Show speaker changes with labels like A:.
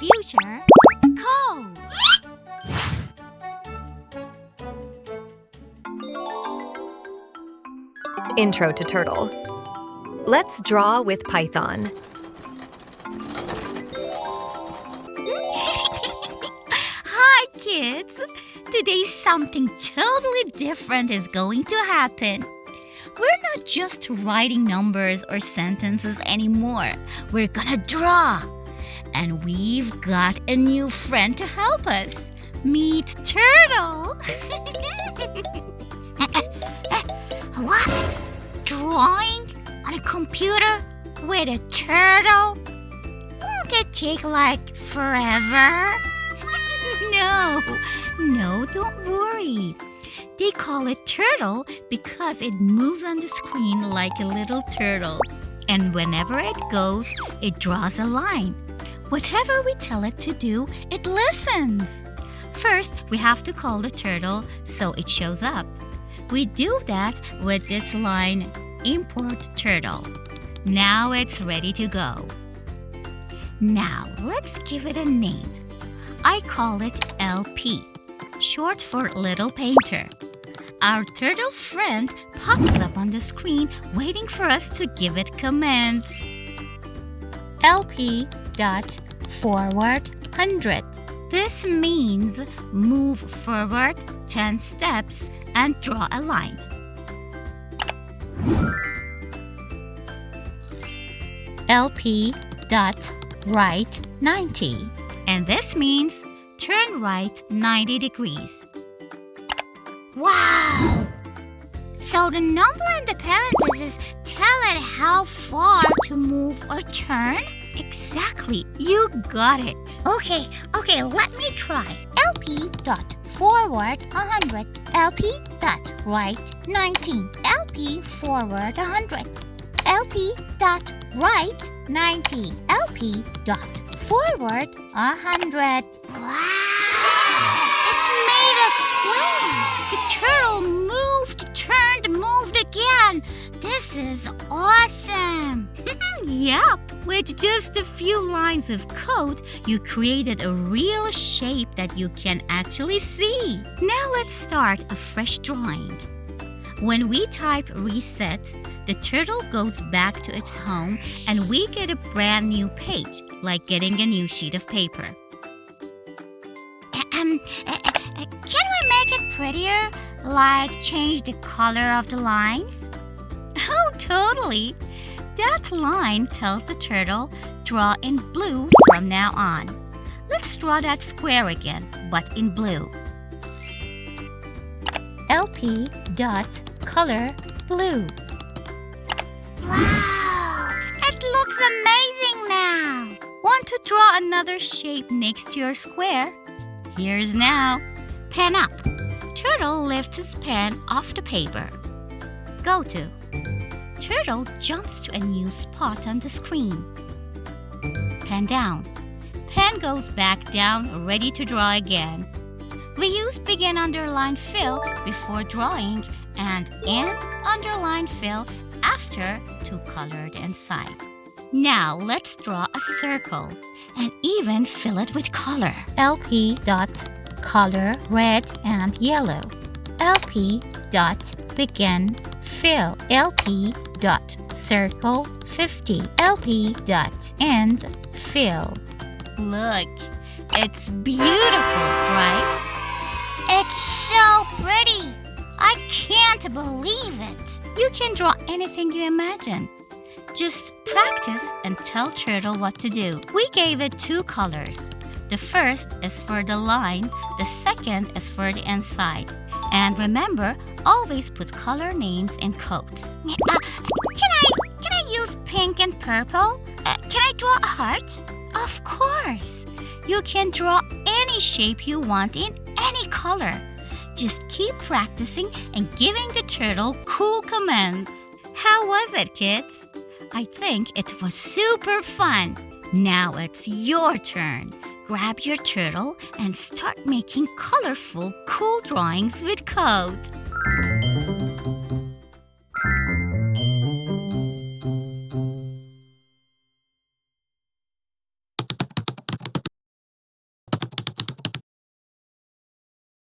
A: future code.
B: Intro to Turtle. Let's draw with Python.
A: Hi, kids! Today something totally different is going to happen. We're not just writing numbers or sentences anymore. We're gonna draw. And we've got a new friend to help us. Meet Turtle. What? Drawing on a computer with a turtle? Won't it take like forever? No, don't worry. They call it turtle because it moves on the screen like a little turtle. And whenever it goes, it draws a line. Whatever we tell it to do, it listens. First, we have to call the turtle so it shows up. We do that with this line, import turtle. Now it's ready to go. Now, let's give it a name. I call it LP, short for Little Painter. Our turtle friend pops up on the screen waiting for us to give it commands. LP.forward 100. This means move forward 10 steps and draw a line. LP.right 90. And this means turn right 90 degrees. Wow! So the number in the parentheses tell it how far to move or turn? Exactly, you got it. Okay, let me try. LP.forward 100, LP.right 90, LP forward 100, LP.right 90, LP.forward 100. Wow! It's made a square! The turtle moved, turned, moved again. This is awesome! Yep! With just a few lines of code, you created a real shape that you can actually see. Now let's start a fresh drawing. When we type reset, the turtle goes back to its home and we get a brand new page, like getting a new sheet of paper. Can we make it prettier? Like change the color of the lines? Oh, totally! That line tells the turtle, draw in blue from now on. Let's draw that square again, but in blue. LP.color blue. Wow! It looks amazing now! Want to draw another shape next to your square? Here's now. Pen up. Turtle lifts his pen off the paper. Go to. Turtle jumps to a new spot on the screen. Pen down. Pen goes back down, ready to draw again. We use begin underline fill before drawing and end underline fill after to color the inside. Now let's draw a circle and even fill it with color. LP.color red and yellow. LP.begin fill. LP.circle 50. LP.end fill. Look, it's beautiful, right? It's so pretty. I can't believe it. You can draw anything you imagine. Just practice and tell Turtle what to do. We gave it two colors. The first is for the line, the second is for the inside. And remember, always put color names in quotes. Can I use pink and purple? Can I draw a heart? Of course. You can draw any shape you want in any color. Just keep practicing and giving the turtle cool commands. How was it, kids? I think it was super fun. Now it's your turn. Grab your turtle and start making colorful, cool drawings with code.